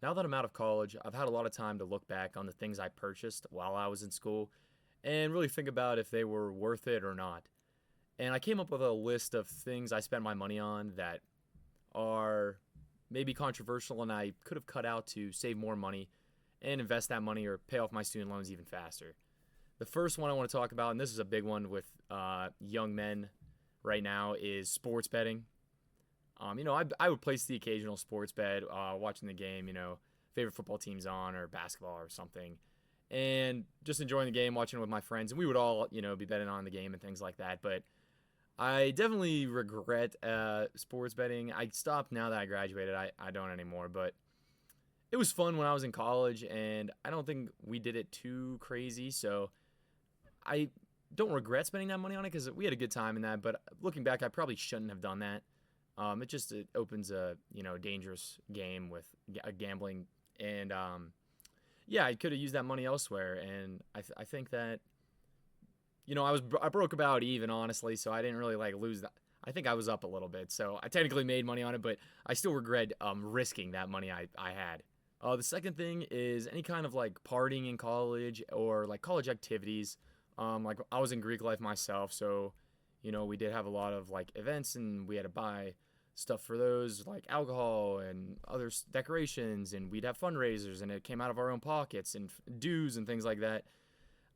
Now that I'm out of college, I've had a lot of time to look back on the things I purchased while I was in school and really think about if they were worth it or not. And I came up with a list of things I spent my money on that are maybe controversial and I could have cut out to save more money and invest that money or pay off my student loans even faster. The first one I want to talk about, and this is a big one with young men right now, is sports betting. I would place the occasional sports bet, watching the game, favorite football teams on or basketball or something, and just enjoying the game, watching it with my friends. And we would all, be betting on the game and things like that. But I definitely regret sports betting. I stopped now that I graduated. I don't anymore. But it was fun when I was in college, and I don't think we did it too crazy. So I don't regret spending that money on it because we had a good time in that. But looking back, I probably shouldn't have done that. It opens a dangerous game with gambling, and yeah, I could have used that money elsewhere. And I think that I broke about even, honestly, so I didn't really like lose that. I think I was up a little bit, so I technically made money on it, but I still regret risking that money I had. The second thing is any kind of like partying in college or like college activities. Like I was in Greek life myself, so we did have a lot of like events, and we had to buy stuff for those, like alcohol and other decorations, and we'd have fundraisers, and it came out of our own pockets and dues and things like that.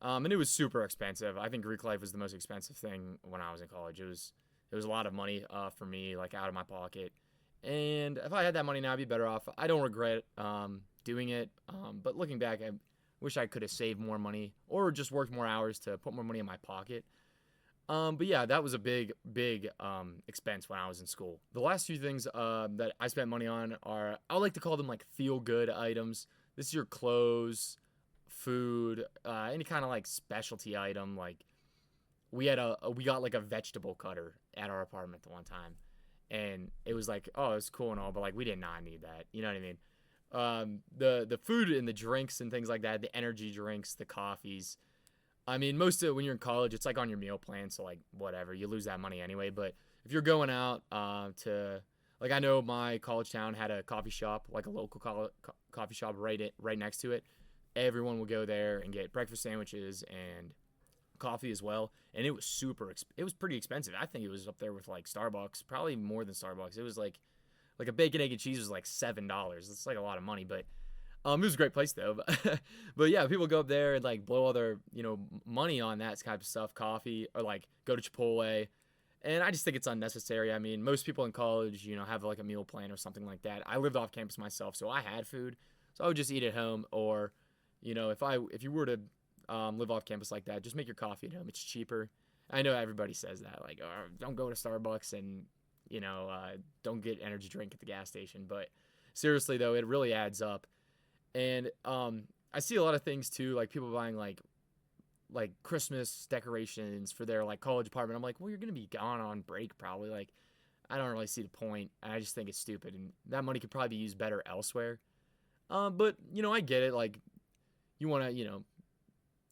And it was super expensive. I think Greek life was the most expensive thing when I was in college. It was a lot of money for me, like out of my pocket. And if I had that money now, I'd be better off. I don't regret doing it, but looking back, I wish I could have saved more money or just worked more hours to put more money in my pocket. But yeah, that was a big expense when I was in school. The last few things that I spent money on are, I like to call them like feel good items. This is your clothes, food, any kind of like specialty item. Like we got like a vegetable cutter at our apartment the one time, and it was like, oh, it's cool and all, but like we did not need that. You know what I mean? The food and the drinks and things like that, the energy drinks, the coffees. I mean, most of it when you're in college, it's like on your meal plan, so like whatever, you lose that money anyway. But if you're going out to, like, I know my college town had a coffee shop, like a local coffee shop right next to it. Everyone would go there and get breakfast sandwiches and coffee as well, and it was it was pretty expensive. I think it was up there with like Starbucks, probably more than Starbucks. It was like a bacon, egg, and cheese was like $7. It's like a lot of money, but it was a great place though. But yeah, people go up there and like blow all their money on that type of stuff, coffee, or like go to Chipotle. And I just think it's unnecessary. I mean, most people in college, have like a meal plan or something like that. I lived off campus myself, so I had food, so I would just eat at home. Or, if you were to live off campus like that, just make your coffee at home. It's cheaper. I know everybody says that, like, oh, don't go to Starbucks and don't get energy drink at the gas station. But seriously though, it really adds up. And I see a lot of things too, like people buying like Christmas decorations for their like college apartment. I'm like, well, you're gonna be gone on break probably. Like, I don't really see the point. I just think it's stupid, and that money could probably be used better elsewhere. But I get it. Like, you want to,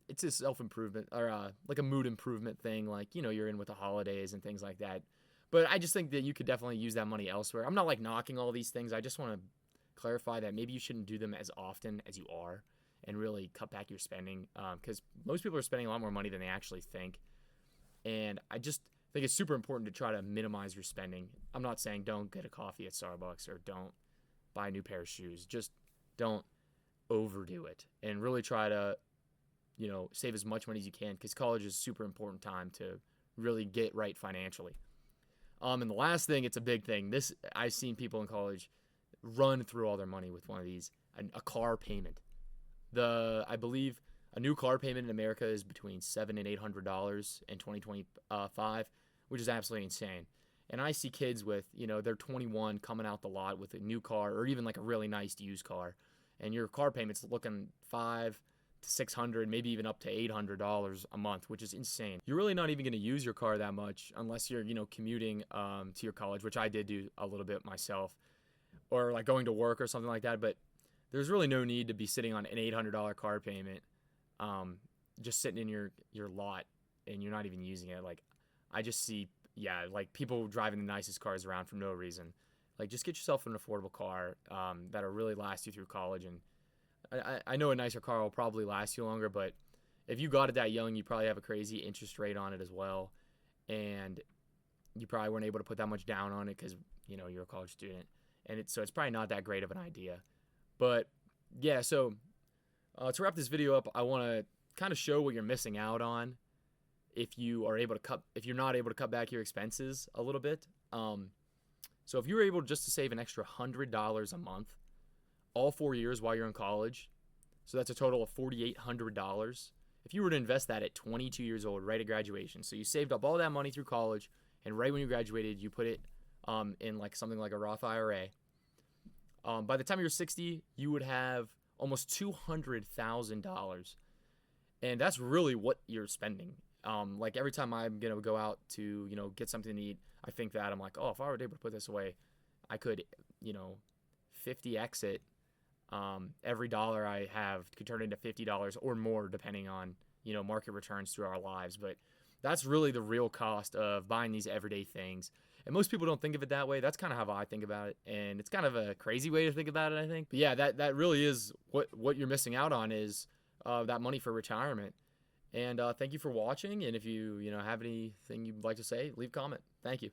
it's a self improvement or like a mood improvement thing. Like, you're in with the holidays and things like that. But I just think that you could definitely use that money elsewhere. I'm not like knocking all these things. I just want to clarify that maybe you shouldn't do them as often as you are, and really cut back your spending, because most people are spending a lot more money than they actually think. And I just think it's super important to try to minimize your spending. I'm not saying don't get a coffee at Starbucks or don't buy a new pair of shoes. Just don't overdo it, and really try to save as much money as you can, because college is a super important time to really get right financially. And the last thing, it's a big thing. This, I've seen people in college run through all their money with one of these, a car payment. I believe a new car payment in America is between $700 and $800 in 2025, which is absolutely insane. And I see kids with, they're 21 coming out the lot with a new car or even like a really nice used car, and your car payment's looking 500 to 600, maybe even up to $800 a month, which is insane. You're really not even going to use your car that much unless you're, commuting to your college, which I did do a little bit myself, or like going to work or something like that. But there's really no need to be sitting on an $800 car payment, just sitting in your lot, and you're not even using it. Like, I just see, yeah, like people driving the nicest cars around for no reason. Like, just get yourself an affordable car that'll really last you through college. And I know a nicer car will probably last you longer, but if you got it that young, you probably have a crazy interest rate on it as well. And you probably weren't able to put that much down on it because, you're a college student. And so it's probably not that great of an idea. But yeah, so to wrap this video up, I want to kind of show what you're missing out on if you're not able to cut back your expenses a little bit. So if you were able just to save an extra $100 a month all 4 years while you're in college, so that's a total of $4,800. If you were to invest that at 22 years old, right at graduation, so you saved up all that money through college, and right when you graduated, you put it in like something like a Roth IRA. By the time you're 60, you would have almost $200,000, and that's really what you're spending. Like every time I'm gonna go out to get something to eat, I think that I'm like, oh, if I were able to put this away, I could 50x it. Every dollar I have could turn into $50 or more, depending on market returns through our lives. But that's really the real cost of buying these everyday things. And most people don't think of it that way. That's kind of how I think about it, and it's kind of a crazy way to think about it, I think. But yeah, that really is what you're missing out on is that money for retirement. And thank you for watching. And if you have anything you'd like to say, leave a comment. Thank you.